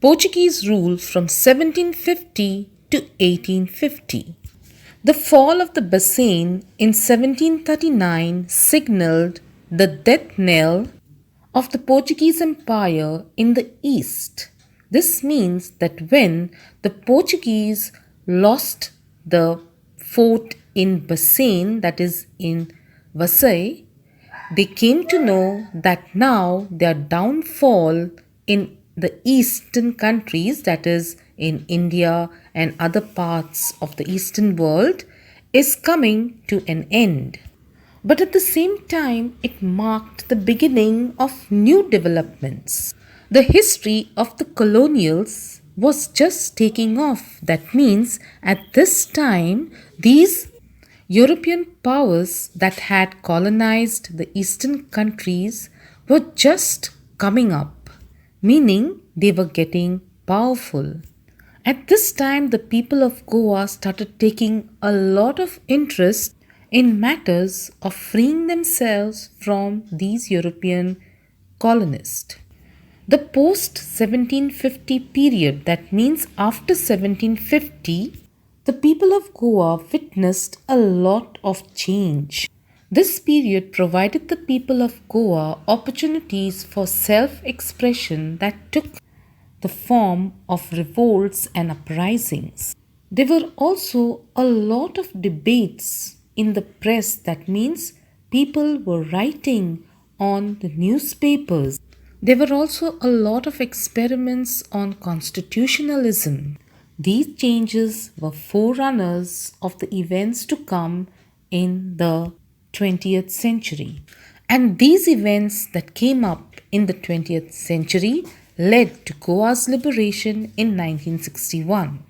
Portuguese rule from 1750 to 1850. The fall of the Bacen in 1739 signaled the death knell of the Portuguese Empire in the east. This means that when the Portuguese lost the fort in Bacen, that is in Vasai, they came to know that now their downfall in the eastern countries, that is in India and other parts of the eastern world, is coming to an end. But at the same time, it marked the beginning of new developments. The history of the colonials was just taking off. That means at this time, these European powers that had colonized the eastern countries were just coming up, meaning they were getting powerful. At this time, the people of Goa started taking a lot of interest in matters of freeing themselves from these European colonists. The post 1750 period, that means after 1750, the people of Goa witnessed a lot of change. This period provided the people of Goa opportunities for self expression that took the form of revolts and uprisings. There were also a lot of debates in the press, that means people were writing on the newspapers. There were also a lot of experiments on constitutionalism. These changes were forerunners of the events to come in the 20th century. And these events that came up in the 20th century led to Goa's liberation in 1961.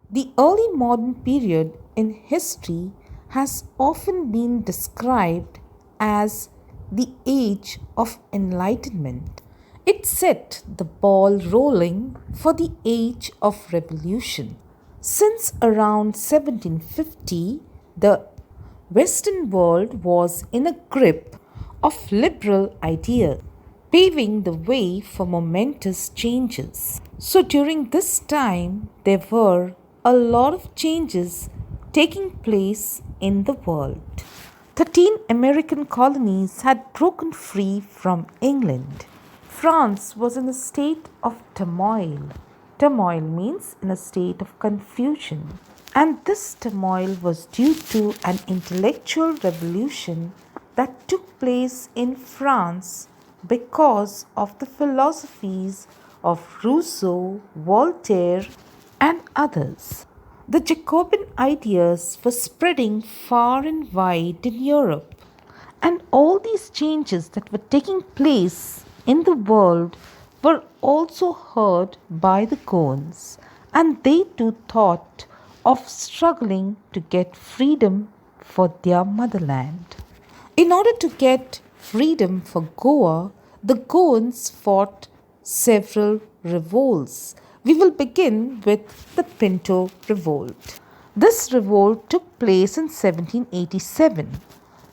The early modern period in history has often been described as the age of Enlightenment. It set the ball rolling for the age of revolution. Since around 1750, the Western world was in a grip of liberal ideas, paving the way for momentous changes. So during this time, there were a lot of changes taking place in the world. 13 American colonies had broken free from England. France was in a state of turmoil. Turmoil means in a state of confusion. And this turmoil was due to an intellectual revolution that took place in France because of the philosophies of Rousseau, Voltaire, and others. The Jacobin ideas were spreading far and wide in Europe, and all these changes that were taking place in the world were also heard by the Goans, and they too thought of struggling to get freedom for their motherland. In order to get freedom for Goa, the Goans fought several revolts. We will begin with the Pinto Revolt. This revolt took place in 1787.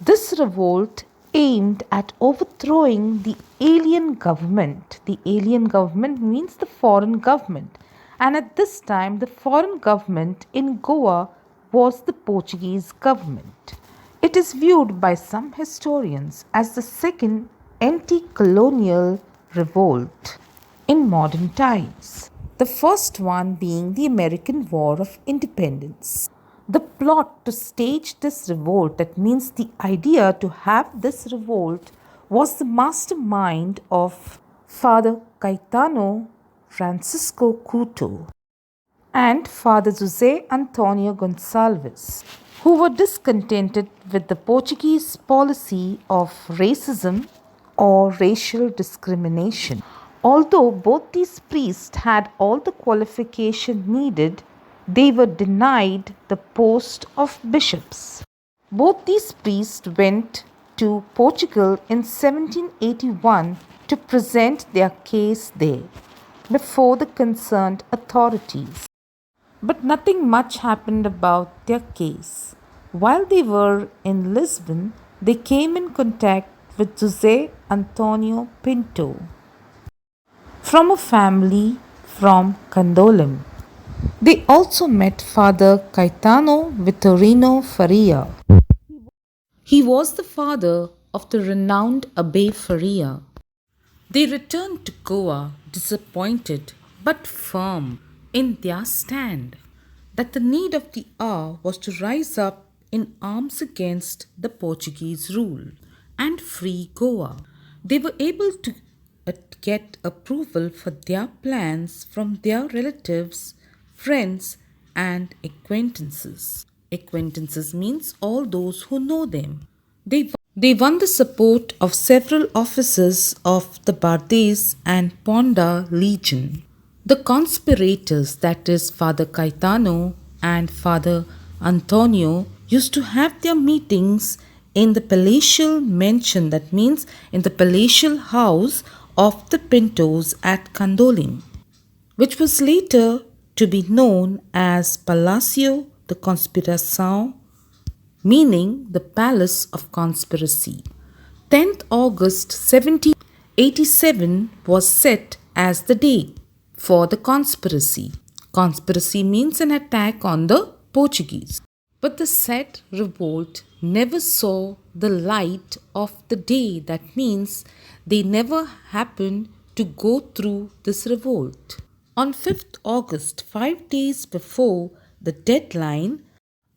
This revolt aimed at overthrowing the alien government. The alien government means the foreign government. And at this time, the foreign government in Goa was the Portuguese government. It is viewed by some historians as the second anti-colonial revolt in modern times. The first one being the American War of Independence. The plot to stage this revolt, that means the idea to have this revolt, was the mastermind of Father Caetano Francisco Couto and Father José Antonio Gonçalves, who were discontented with the Portuguese policy of racism or racial discrimination. Although both these priests had all the qualification needed, they were denied the post of bishops. Both these priests went to Portugal in 1781 to present their case there before the concerned authorities. But nothing much happened about their case. While they were in Lisbon, they came in contact with José Antonio Pinto, from a family from Candolim. They also met Father Caetano Vittorino Faria. He was the father of the renowned Abbe Faria. They returned to Goa disappointed but firm in their stand that the need of the hour was to rise up in arms against the Portuguese rule and free Goa. They were able to get approval for their plans from their relatives, friends, and acquaintances. Acquaintances means all those who know them. They won the support of several officers of the Bardes and Ponda Legion. The conspirators, that is, Father Caetano and Father Antonio, used to have their meetings in the palatial mansion, that means in the palatial house of the Pintos at Candolim, which was later to be known as Palacio de Conspiração, meaning the Palace of Conspiracy. 10th August 1787 was set as the date for the conspiracy. Conspiracy means an attack on the Portuguese. But the said revolt never saw the light of the day. That means they never happened to go through this revolt. On 5th August, 5 days before the deadline,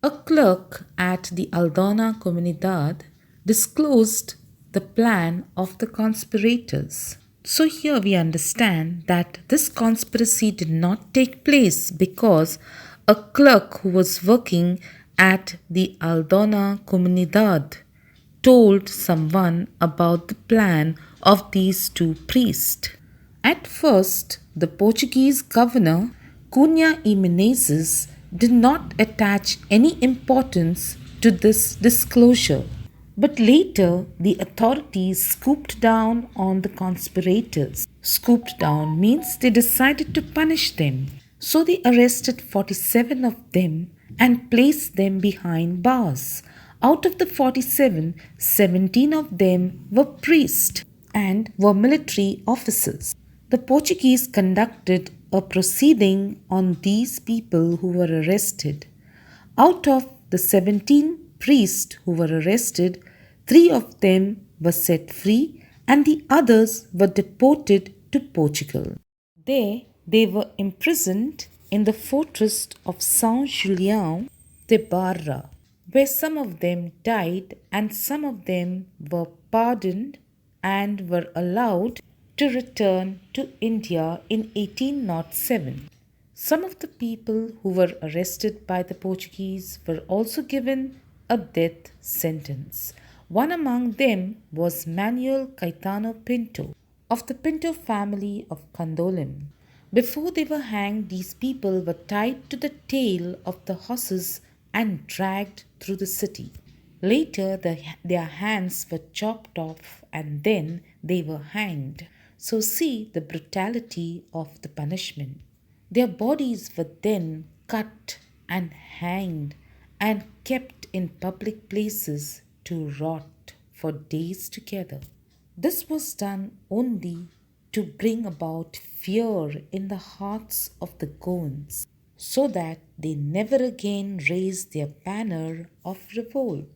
a clerk at the Aldona Comunidad disclosed the plan of the conspirators. So here we understand that this conspiracy did not take place because a clerk who was working at the Aldona Comunidad told someone about the plan of these two priests. At first, the Portuguese governor, Cunha y Menezes, did not attach any importance to this disclosure. But later, the authorities scooped down on the conspirators. Scooped down means they decided to punish them. So they arrested 47 of them and placed them behind bars. Out of the 47, 17 of them were priests and were military officers. The Portuguese conducted a proceeding on these people who were arrested. Out of the 17 priests who were arrested, 3 of them were set free and the others were deported to Portugal. There, they were imprisoned in the fortress of Saint Julian de Barra, where some of them died and some of them were pardoned and were allowed to return to India in 1807. Some of the people who were arrested by the Portuguese were also given a death sentence. One among them was Manuel Caetano Pinto of the Pinto family of Candolim. Before they were hanged, these people were tied to the tail of the horses and dragged through the city. Later, their hands were chopped off and then they were hanged. So, see the brutality of the punishment. Their bodies were then cut and hanged and kept in public places to rot for days together. This was done only to bring about fear in the hearts of the Goans, so that they never again raised their banner of revolt.